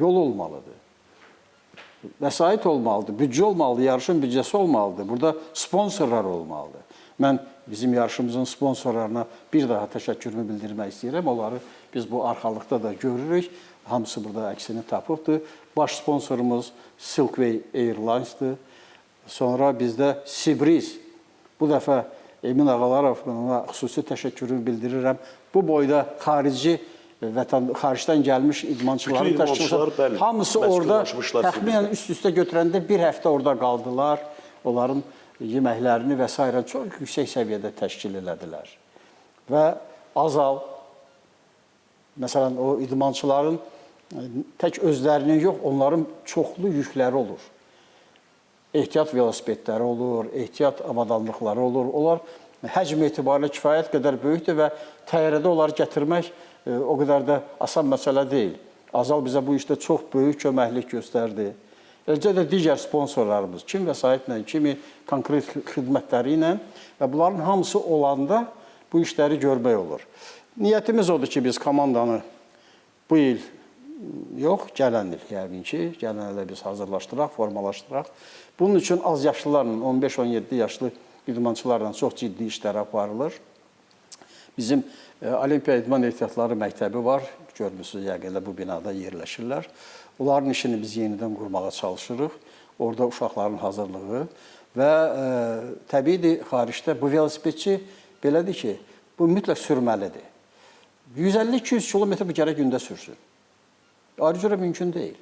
Yol olmalıdır. Vəsait olmalıdır, büdcə olmalıdır, yarışın büdcəsi olmalıdır. Burada sponsorlar olmalıdır. Mən bizim yarışımızın sponsorlarına bir daha təşəkkürümü bildirmək istəyirəm. Onları biz bu arxalıqda da görürük. Hamısı burada əksini tapıbdır. Baş sponsorumuz Silkway Airlines'dır. Sonra bizdə Sibriz. Bu dəfə Emin Ağalarov'a xüsusi təşəkkürümü bildirirəm. Bu boyda xaricdən gəlmiş idmançıların təşkilatı hamısı orada təxminən üst-üstə götürəndə bir həftə orada qaldılar. Onların yeməklərini və s. çox yüksək səviyyədə təşkil elədilər. Və Azal, məsələn, o idmançıların tək özlərinin yox, onların çoxlu yükləri olur. Ehtiyat velosipedləri olur, ehtiyat avadanlıqları olur. Onlar həcm etibarilə kifayət qədər böyükdür və təyyarədə onları gətirmək o qədər də asan məsələ deyil. Azal bizə bu işdə çox böyük köməklik göstərdi. Eləcə də digər sponsorlarımız, kim vəsaitlə, kimi konkret xidmətləri ilə və bunların hamısı olanda bu işləri görmək olur. Niyyətimiz odur ki, biz komandanı bu il yox, gələn il yəqin ki, gələn ilə biz hazırlaşdıraq, formalaşdıraq. Bunun üçün az yaşlılarla, 15-17 yaşlı idmançılarla çox ciddi işlər aparılır. Bizim Olimpiya İdman Ehtiyatları məktəbi var, görmüsünüz, yəqin bu binada yerləşirlər. Onların işini biz yenidən qurmağa çalışırıq. Orada uşaqların hazırlığı və təbii xaricdə bu velosipedçi belədir ki, bu mütləq sürməlidir. 150-200 kilometr bu gərək gündə sürsün. Ayrıca mümkün deyil.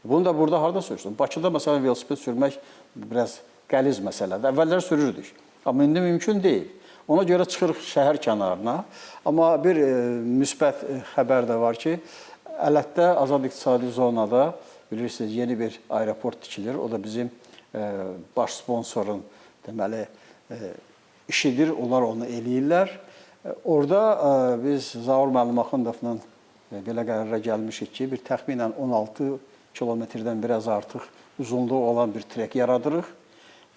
Bunu da burada harada sürsün? Bakıda məsələn velosiped sürmək biraz qəliz məsələdir. Əvvəllər sürürdük, amma indi mümkün deyil. Ona görə çıxırıq şəhər kənarına. Amma bir müsbət xəbər də var ki, Ələtdə azad iqtisadi zonada bilirsiniz yeni bir aeroport tikilir. O da bizim baş sponsorun deməli işidir. Onlar onu eləyirlər. Orada biz Zaur müəllim Axundovla belə qərara gəlmişik ki, bir təxminən 16 kilometrdən biraz artıq uzunluğu olan bir trek yaradırıq.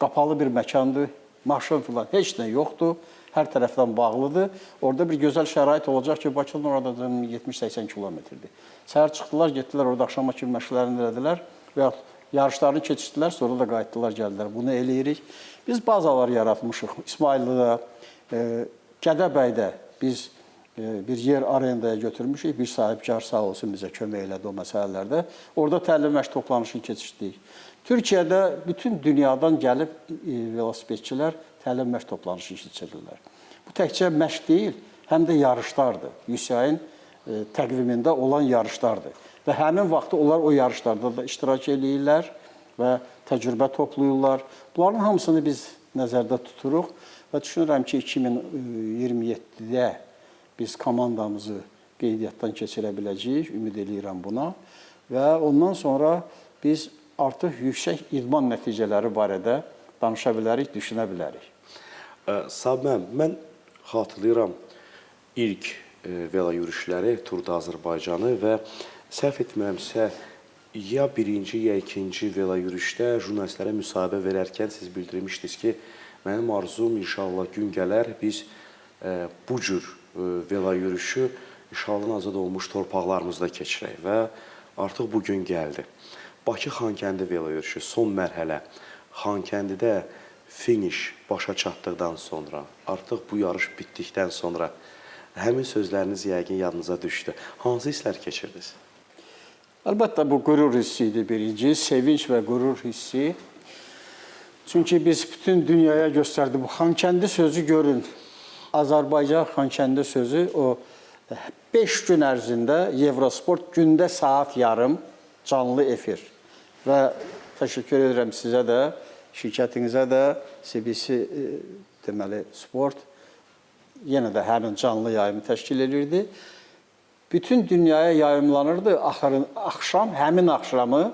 Qapalı bir məkandır, maşın filan heç nə yoxdur, hər tərəfdən bağlıdır. Orada bir gözəl şərait olacaq ki, Bakının orada 70-80 kilometrdir. Səhər çıxdılar, getdilər, orada axşama kimi məşqlərini elədilər və yarışlarını keçirdilər, sonra da qayıtdılar, gəldilər. Bunu eləyirik. Biz bazalar yaratmışıq. İsmaillidə, Gədəbəydə biz bir yer arendaya götürmüşük. Bir sahibkar sağ olsun bizə kömək elədi o məsələlərdə. Orada təlim məşq toplanışını keçirdik. Türkiyədə bütün dünyadan gəlib velosipedçilər təlim məşq toplanışı keçirirlər. Bu təkcə məşq deyil, həm də yarışlardır. UCI-in təqvimində olan yarışlardır. Və həmin vaxtı onlar o yarışlarda da iştirak edirlər və təcrübə toplayırlar. Bunların hamısını biz nəzərdə tuturuq və düşünürəm ki, 2027-də biz komandamızı qeydiyyatdan keçirə biləcəyik, ümid edirəm buna və ondan sonra biz artıq yüksək idman nəticələri barədə danışa bilərik, düşünə bilərik. Sabah mən xatırlayıram, ilk vela yürüşləri Tour de Azərbaycanı və səhv etmirəmsə, ya birinci, ya ikinci vela yürüşdə jurnalistlərə müsahibə verərkən siz bildirmişdiniz ki, mənim arzum inşallah gün gələr, biz bu cür vela yürüşü işğaldan azad olmuş torpaqlarımızda keçirək və artıq bu gün gəldi. Bakı-Xankəndi vela yürüşü son mərhələ Xankəndidə finiş başa çatdıqdan sonra, artıq bu yarış bitdikdən sonra həmin sözləriniz yəqin yadınıza düşdü. Hansı hisslər keçirdiniz? Əlbəttə, bu qürur hissi idi birinci, sevinç və qürur hissi. Çünki biz bütün dünyaya göstərdik. Bu Xankəndi sözü görün. Azərbaycan Xankəndi sözü o 5 gün ərzində Evrosport gündə saat yarım canlı efir. Və təşəkkür edirəm sizə də, şirkətinizə də, CBC deməli sport yenə də həmin canlı yayımı təşkil edirdi. Bütün dünyaya yayımlanırdı. Axşam, həmin axşamı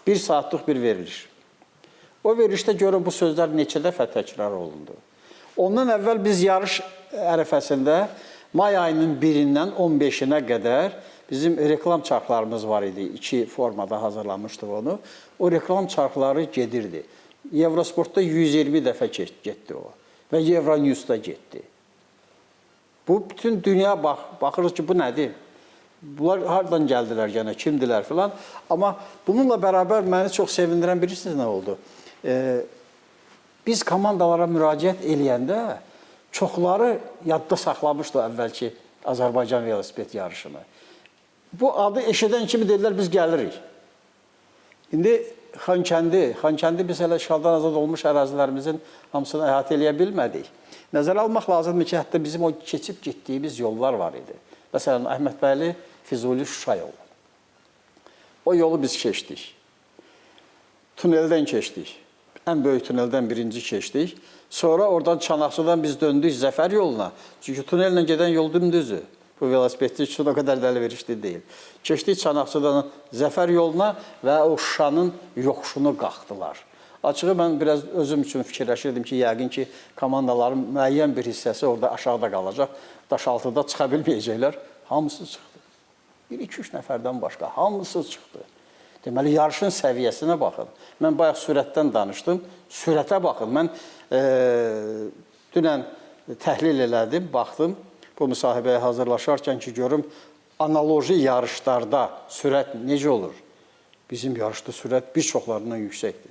1 saatlıq bir veriliş. O verilişdə görün bu sözlər neçə dəfə təkrar olundu. Ondan əvvəl biz yarış ərəfəsində may ayının 1-dən 15-nə qədər bizim reklam çarxlarımız var idi. 2 formada hazırlamışdıq onu. O reklam çarxları gedirdi. Evrosportda 120 dəfə getdi o və Euronews-da getdi. Bu bütün dünya baxırız ki, bu nədir? Bunlar hardan gəldilər yenə, kimdilər filan. Amma bununla bərabər məni çox sevindirən bilirsiniz nə oldu? Biz komandalara müraciət eləyəndə çoxları yadda saxlamışdı əvvəlki Azərbaycan velosiped yarışını. Bu adı eşidən kimi dedilər, biz gəlirik. İndi Xankəndi biz hələ işğaldan azad olmuş ərazilərimizin hamısını əhatə eləyə bilmədik. Nəzərə almaq lazımdır ki, hətta bizim o keçib getdiyimiz yollar var idi. Məsələn, Əhmədbəyli, Füzuli, Şuşa yolu. O yolu biz keçdik. Tuneldən keçdik. Ən böyük tuneldən birinci keçdik. Sonra oradan Çanaqçıdan biz döndük Zəfər yoluna. Çünki tunellə gedən yol dümdüzdür. Bu velosipedçi üçün o qədər də əlverişli deyil. Keçdik Çanaqçıdan Zəfər yoluna və o Şuşanın yoxuşunu qalxdılar. Açığı mən biraz özüm üçün fikirləşirdim ki, yəqin ki, komandaların müəyyən bir hissəsi orada aşağıda qalacaq. Daşaltıda çıxa bilməyəcəklər. Hamısı çıxdı. 1-2-3 nəfərdən başqa hamısı çıxdı. Deməli, yarışın səviyyəsinə baxın. Mən bayaq sürətdən danışdım. Sürətə baxın. Mən dünən təhlil elədim, baxdım. Bu müsahibəyə hazırlaşarkən ki, görüm, analoji yarışlarda sürət necə olur? Bizim yarışda sürət bir çoxlarından yüksəkdir.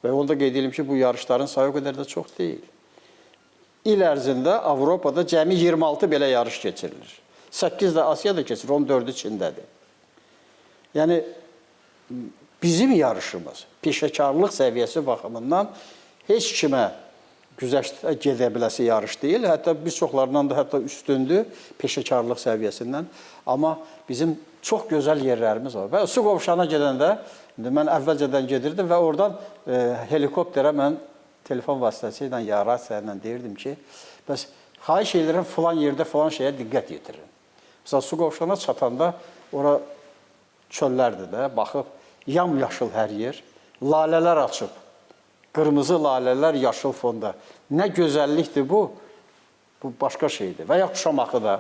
Və onu da qeyd edim ki, bu yarışların sayı o qədər də çox deyil. İl ərzində Avropada cəmi 26 belə yarış keçirilir. 8 də Asiyada keçir, 14-ü Çindədir. Yəni, bizim yarışımız peşəkarlıq səviyyəsi baxımından heç kimə güzəştə gedə biləsi yarış deyil. Hətta bir çoxlarından da hətta üstündür peşəkarlıq səviyyəsindən. Amma bizim çox gözəl yerlərimiz var. Və su qovşana gedəndə, mən əvvəlcədən gedirdim və oradan helikopterə mən telefon vasitəsilə, ya rasiya ilə deyirdim ki, bəs xahiş edirəm filan yerdə filan şeyə diqqət yetirin. Məsələn, su qovşana çatanda ora çöllərdir də, baxıb, yamyaşıl hər yer, lalələr açıb, qırmızı lalələr yaşıl fonda. Nə gözəllikdir bu? Bu başqa şeydir. Və yaxud Şamaxıda.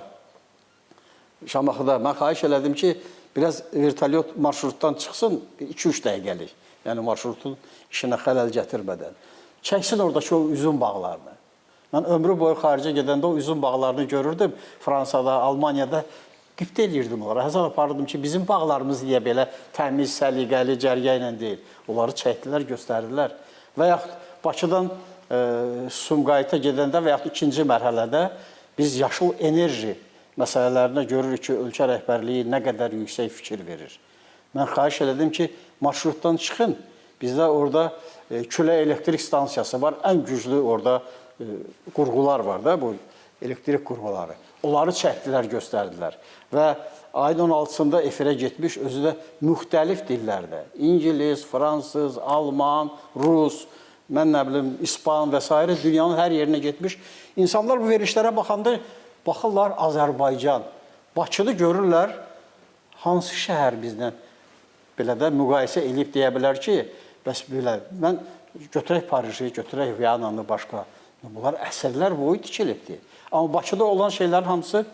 Şamaxıda mən xahiş elədim ki, biraz vertolyot marşrutdan çıxsın, 2-3 dəqiqəlik. Yəni, marşrutun işinə xələl gətirmədən. Çəksin oradakı o üzüm bağlarını. Mən ömrü boyu xaricə gedəndə o üzüm bağlarını görürdüm. Fransada, Almaniyada qibtə eləyirdim onlara. Həzal aparırdım ki, bizim bağlarımız niyə belə təmiz, səliqəli, cərgə ilə deyil. Onları çəkdilər, göstərdilər. Və yaxud Bakıdan Sumqayıta gedəndə və yaxud ikinci mərhələdə biz yaşıl enerji məsələlərinə görürük ki, ölkə rəhbərliyi nə qədər yüksək fikir verir. Mən xahiş elədim ki, marşrutdan çıxın. Bizdə orada külə elektrik stansiyası var. Ən güclü orada qurğular var da, bu elektrik qurğuları. Onları çəkdilər, göstərdilər. Və ayın 16-sında efirə getmiş, özü də müxtəlif dillərdə. İngilis, fransız, alman, rus, mən nə bilim, İspan və s. dünyanın hər yerinə getmiş. İnsanlar bu verilişlərə baxanda baxırlar Azərbaycan. Bakını görürlər, hansı şəhər bizdən belə də müqayisə edib deyə bilər ki, bəs belə, mən götürək Pariji, götürək Viyananı, başqa. Bunlar əsrlər boyu tikilibdir. Amma Bakıda olan şeylərin hamısı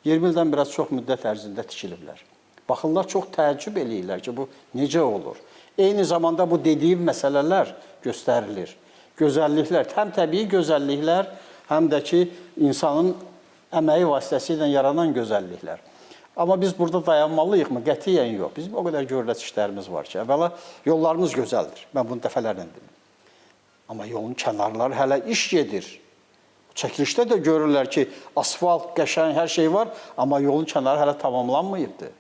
20 ildən biraz çox müddət ərzində tikiliblər. Baxırlar, çox təəccüb eləyirlər ki, bu necə olur? Eyni zamanda bu dediyim məsələlər göstərilir. Gözəlliklər, həm təbii gözəlliklər, həm də ki, insanın əməyi vasitəsilə yaranan gözəlliklər. Amma biz burada dayanmalıyıq mı? Qətiyyən yox. Bizim o qədər görüləç işlərimiz var ki, əvvəla yollarımız gözəldir. Mən bunu dəfələrlə dedim. Amma yolun kənarları hələ iş gedir. Çəkilişdə də görürlər ki, asfalt, qəşəng, hər şey var, amma yolun kənarı hələ tamamlanmayıbdır.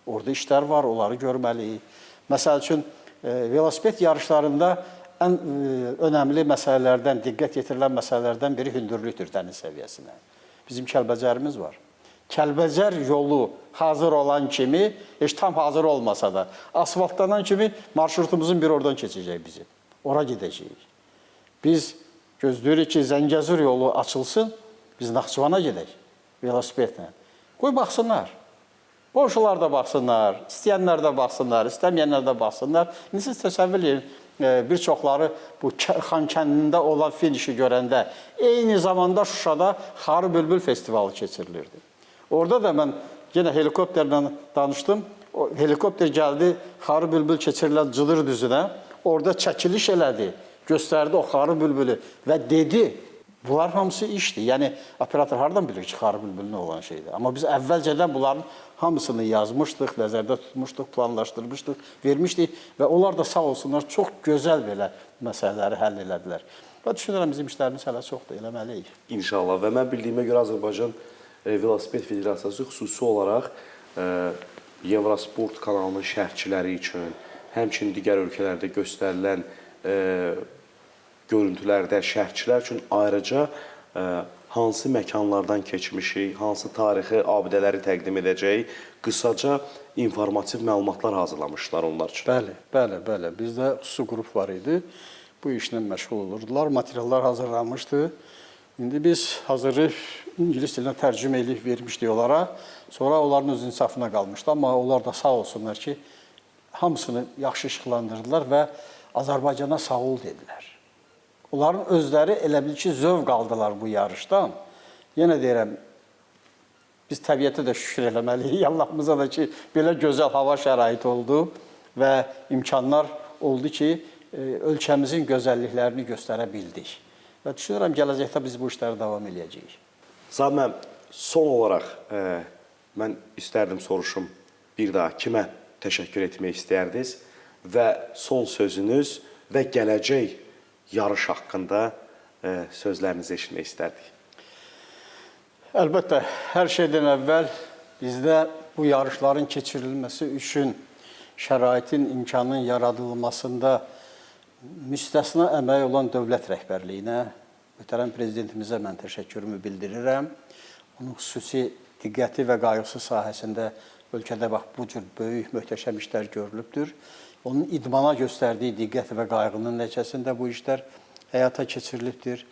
Orada işlər var, onları görməliyik. Məsəl üçün, velosiped yarışlarında ən önəmli məsələlərdən, diqqət yetirilən məsələlərdən biri hündürlükdür dəniz səviyyəsinə. Bizim Kəlbəcərimiz var. Kəlbəcər yolu hazır olan kimi, heç tam hazır olmasa da, asfaltlanan kimi marşrutumuzun bir oradan keçəcək bizi. Ora gedəcəyik. Biz gözləyirik ki, Zəngəzur yolu açılsın, biz Naxçıvana gedək velosipedlə. Qoy baxsınlar. Qonşular da baxsınlar, istəyənlər də baxsınlar, istəməyənlər də baxsınlar. İndi siz təsəvvür edin, bir çoxları bu Xankəndində olan finişi görəndə eyni zamanda Şuşada Xarı Bülbül festivalı keçirilirdi. Orada da mən yenə helikopterlə danışdım. O helikopter gəldi Xarı Bülbül keçirilən Cıdır düzünə. Orada çəkiliş elədi, göstərdi o Xarı Bülbülü və dedi, bunlar hamısı işdir. Yəni, operator hardan bilir ki, Xarı Bülbülü nə olan şeydir? Amma biz əvvəlcədən bunların hamısını yazmışdıq, nəzərdə tutmuşduq, planlaşdırmışdıq, vermişdik və onlar da sağ olsunlar çox gözəl belə məsələləri həll elədilər. Və düşünürəm, bizim işlərimiz hələ çoxdur, eləməliyik. İnşallah və mən bildiyimə görə Azərbaycan Velosiped Federasiyası xüsusi olaraq Evrosport kanalının şərhçiləri üçün, həmçinin digər ölkələrdə göstərilən görüntülərdə şərhçilər üçün ayrıca hansı məkanlardan keçmişik, hansı tarixi abidələri təqdim edəcək, qısaca informativ məlumatlar hazırlamışlar onlar üçün. Bəli. Bizdə xüsusi qrup var idi. Bu işlə məşğul olurdular. Materiallar hazırlanmışdı. İndi biz hazırı İngilis dilinə tərcümə edib vermişdik onlara. Sonra onların öz insafına qalmışdı. Amma onlar da sağ olsunlar ki, hamısını yaxşı işıqlandırdılar və Azərbaycana sağ ol dedilər. Onların özləri elə bil ki, zövq aldılar bu yarışdan. Yenə deyirəm, biz təbiətə də şükür eləməliyik. Allahımıza da ki, belə gözəl hava şəraiti oldu və imkanlar oldu ki, ölkəmizin gözəlliklərini göstərə bildik. Və düşünürəm, gələcəkdə biz bu işləri davam edəcəyik. Zabə, son olaraq mən istərdim soruşum, bir daha kimə təşəkkür etmək istərdiniz və son sözünüz və gələcək yarış haqqında sözlərinizi eşitmək istərdik. Əlbəttə, hər şeydən əvvəl bizdə bu yarışların keçirilməsi üçün şəraitin, imkanın yaradılmasında müstəsna əməyi olan dövlət rəhbərliyinə, möhtərəm prezidentimizə mən təşəkkürümü bildirirəm. Onun xüsusi diqqəti və qayğısı sahəsində ölkədə bax, bu cür böyük, möhtəşəm işlər görülübdür. Onun idmana göstərdiyi diqqət və qayğının nəticəsində bu işlər həyata keçirilibdir.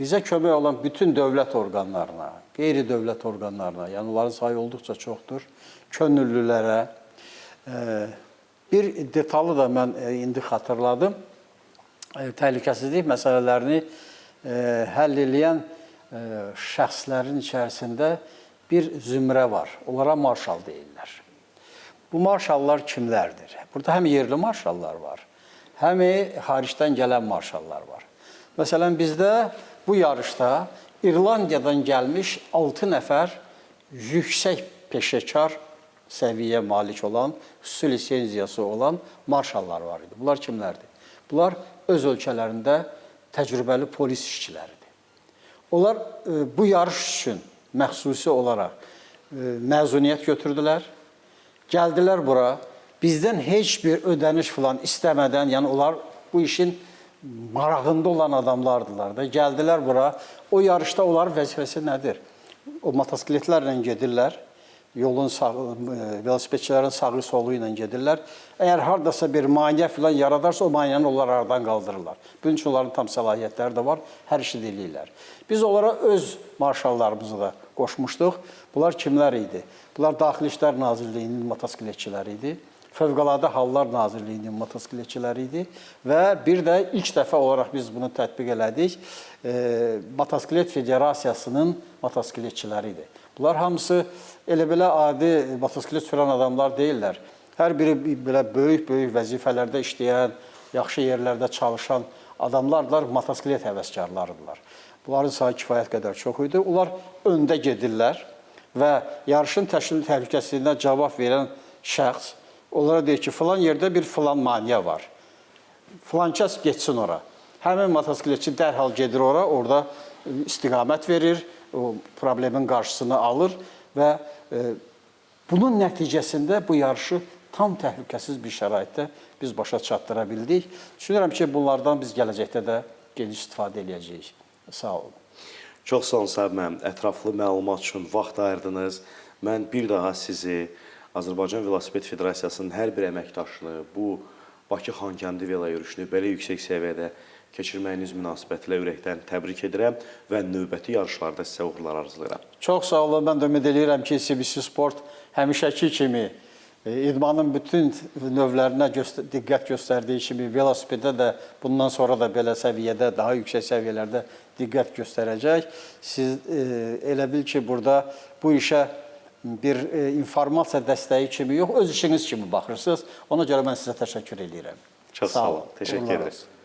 Bizə kömək olan bütün dövlət orqanlarına, qeyri-dövlət orqanlarına, yəni onların sayı olduqca çoxdur, könüllülərə, bir detalı da mən indi xatırladım. Təhlükəsizlik məsələlərini həll edən şəxslərin içərisində bir zümrə var. Onlara marşal deyirlər. Bu marşallar kimlərdir? Burada həm yerli marşallar var, həm xaricdən gələn marşallar var. Məsələn, bizdə bu yarışda İrlandiyadan gəlmiş 6 nəfər yüksək peşəkar səviyyə malik olan, xüsusi lisenziyası olan marşallar var idi. Bunlar kimlərdir? Bunlar öz ölkələrində təcrübəli polis işçiləridir. Onlar bu yarış üçün məxsusi olaraq məzuniyyət götürdülər, gəldilər bura, bizdən heç bir ödəniş falan istəmədən, yəni onlar bu işin marağında olan adamlardılar da, gəldilər bura, o yarışda onların vəzifəsi nədir? O motosikletlərlə gedirlər, yolun velosipedçilərin sağı solu ilə gedirlər. Əgər haradasa bir maneə filan yaradarsa, o maneəni onlar aradan qaldırırlar. Bunun üçün onların tam səlahiyyətləri də var, hər işi deyirlər. Biz onlara öz marşallarımızı da qoşmuşduq. Bunlar kimlər idi? Bunlar Daxili İşlər Nazirliyinin motosikletçiləri idi. Fövqəladə Hallar Nazirliyinin motosikletçiləri idi və bir də ilk dəfə olaraq biz bunu tətbiq elədik, Motosiklet Federasiyasının motosikletçiləri idi. Bunlar hamısı elə-belə adi motosiklet sürən adamlar deyirlər. Hər biri belə böyük-böyük vəzifələrdə işləyən, yaxşı yerlərdə çalışan adamlardır, motosiklet həvəskarlarıdırlar. Bunların sayı kifayət qədər çox idi. Onlar öndə gedirlər və yarışın təşkil təhlükəsizliyinə cavab verən şəxs onlara deyir ki, filan yerdə bir filan maneə var. Filan kəs getsin ora. Həmin motosikletçi dərhal gedir ora, orada istiqamət verir, o problemin qarşısını alır və bunun nəticəsində bu yarışı tam təhlükəsiz bir şəraitdə biz başa çatdıra bildik. Düşünürəm ki, bunlardan biz gələcəkdə də geniş istifadə edəcəyik. Sağ olun. Çox sağ olun, Səbəb müəllim. Ətraflı məlumat üçün vaxt ayırdınız. Mən bir daha sizi Azərbaycan Velosiped Federasiyasının hər bir əməkdaşını bu Bakı-Xankəndi velo yürüşünü belə yüksək səviyyədə keçirməyiniz münasibətilə ürəkdən təbrik edirəm və növbəti yarışlarda sizə uğurlar arzulayıram. Çox sağ olun. Mən də ümid edirəm ki, CBC Sport həmişəki kimi idmanın bütün növlərinə diqqət göstərdiyi kimi velosipedə də bundan sonra da belə səviyyədə, daha yüksək səviyyələrdə diqqət göstərəcək. Siz elə bil ki, burada bu işə bir informasiya dəstəyi kimi yox, öz işiniz kimi baxırsınız. Ona görə mən sizə təşəkkür edirəm. Çox sağ olun. Təşəkkür edirəm.